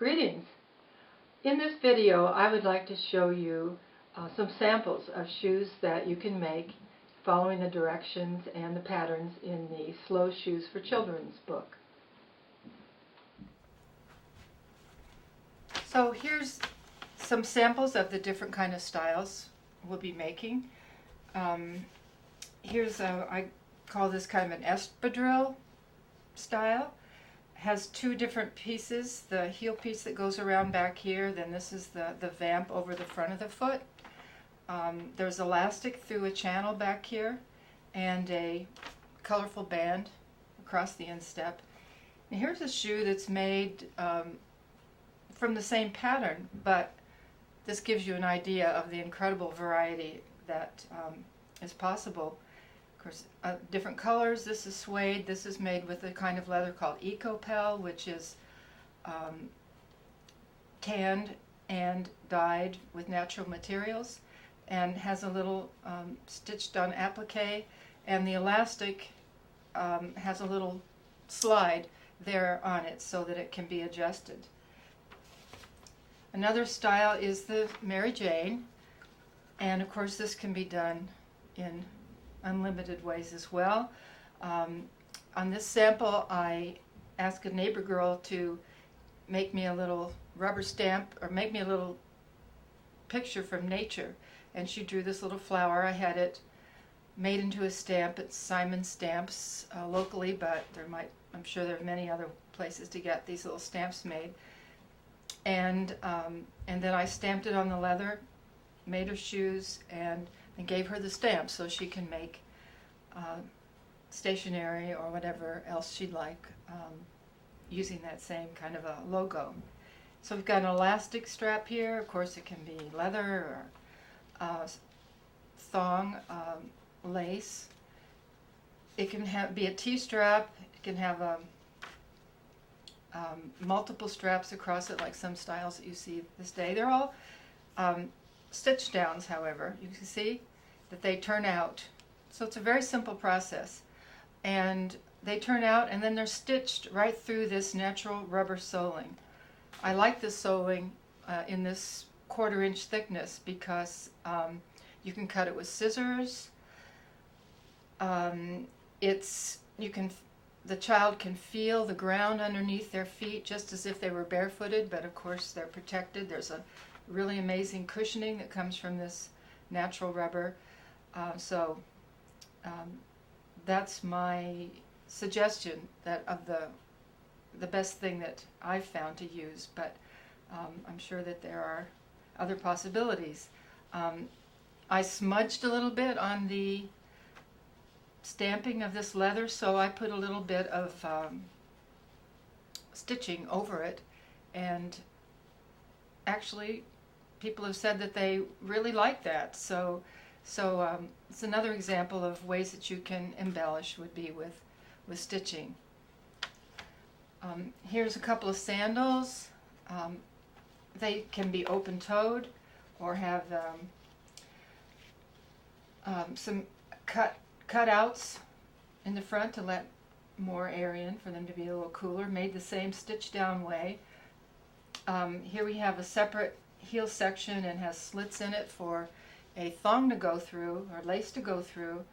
Greetings! In this video I would like to show you some samples of shoes that you can make following the directions and the patterns in the Slow Shoes for Children's book. So here's some samples of the different kind of styles we'll be making. I call this kind of an Espadrille style. Has two different pieces, the heel piece that goes around back here, then this is the vamp over the front of the foot. There's elastic through a channel back here and a colorful band across the instep. And here's a shoe that's made from the same pattern, but this gives you an idea of the incredible variety that is possible. Of course, different colors. This is suede. This is made with a kind of leather called Eco-Pel, which is tanned and dyed with natural materials, and has a little stitched on applique, and the elastic has a little slide there on it so that it can be adjusted. Another style is the Mary Jane, and of course this can be done in unlimited ways as well. On this sample I asked a neighbor girl to make me a little rubber stamp, or make me a little picture from nature, and she drew this little flower. I had it made into a stamp at Simon Stamps locally, but I'm sure there are many other places to get these little stamps made. And then I stamped it on the leather, made her shoes, and gave her the stamp so she can make stationery or whatever else she'd like using that same kind of a logo. So we've got an elastic strap here. Of course it can be leather or thong, lace. It can be a T-strap. It can have multiple straps across it, like some styles that you see this day. They're all stitch downs, however. You can see that they turn out. So it's a very simple process. And they turn out and then they're stitched right through this natural rubber soling. I like this soling in this 1/4 inch thickness because you can cut it with scissors. The child can feel the ground underneath their feet just as if they were barefooted, but of course they're protected. There's a really amazing cushioning that comes from this natural rubber. That's my suggestion of the best thing that I've found to use, but I'm sure that there are other possibilities. I smudged a little bit on the stamping of this leather, so I put a little bit of stitching over it, and actually people have said that they really like that. So it's another example of ways that you can embellish, would be with stitching. Here's a couple of sandals. They can be open-toed or have some cutouts in the front to let more air in, for them to be a little cooler, made the same stitch down way. Here we have a separate heel section and has slits in it for a thong to go through, or lace to go through.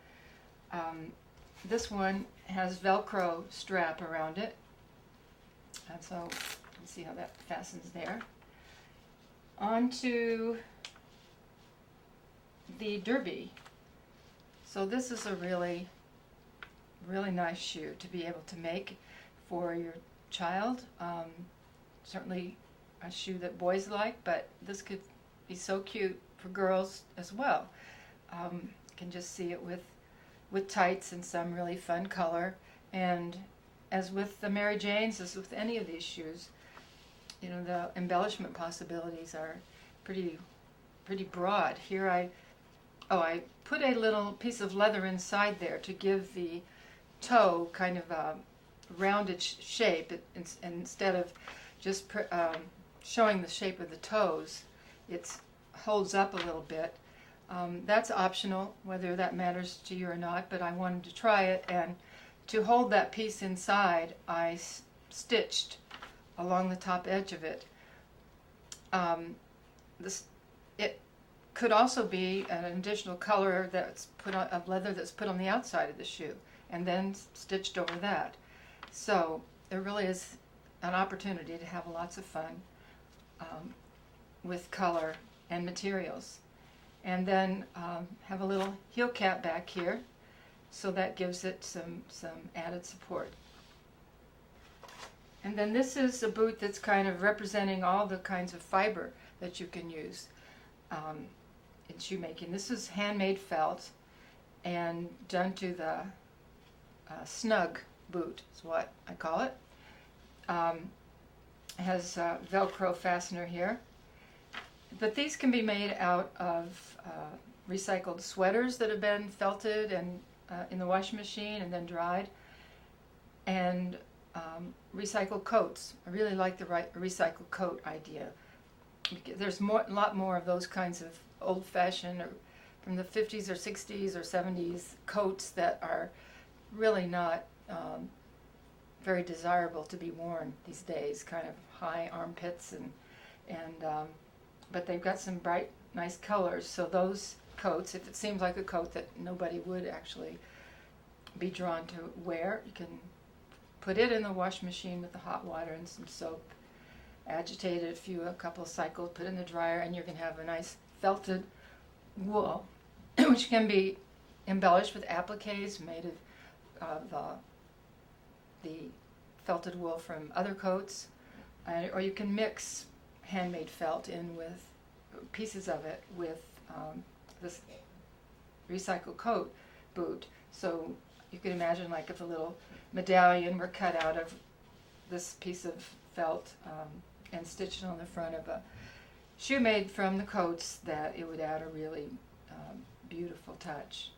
This one has Velcro strap around it, and so you can see how that fastens there. On to the derby. So this is a really, really nice shoe to be able to make for your child. Certainly a shoe that boys like, but this could be so cute for girls as well. You can just see it with tights and some really fun color. And as with the Mary Janes, as with any of these shoes, you know, the embellishment possibilities are pretty broad. Here I put a little piece of leather inside there to give the toe kind of a rounded shape. Instead of just showing the shape of the toes, it holds up a little bit. That's optional, whether that matters to you or not, but I wanted to try it, and to hold that piece inside I stitched along the top edge of it This it could also be an additional color that's put on of leather that's put on the outside of the shoe and then stitched over that. So there really is an opportunity to have lots of fun with color and materials. And then have a little heel cap back here, so that gives it some added support. And then this is a boot that's kind of representing all the kinds of fiber that you can use in shoemaking. This is handmade felt and done to the snug boot is what I call it. It has a Velcro fastener here. But these can be made out of recycled sweaters that have been felted and in the washing machine and then dried, and recycled coats. I really like the recycled coat idea. There's a lot more of those kinds of old-fashioned or from the 50s or 60s or 70s coats that are really not very desirable to be worn these days, kind of high armpits and but they've got some bright, nice colors. So those coats, if it seems like a coat that nobody would actually be drawn to wear, you can put it in the washing machine with the hot water and some soap, agitate it a couple of cycles, put it in the dryer, and you're going to have a nice felted wool, which can be embellished with appliques made of the felted wool from other coats, or you can mix handmade felt in with pieces of it with this recycled coat boot. So you could imagine like if a little medallion were cut out of this piece of felt and stitched on the front of a shoe made from the coats, that it would add a really beautiful touch.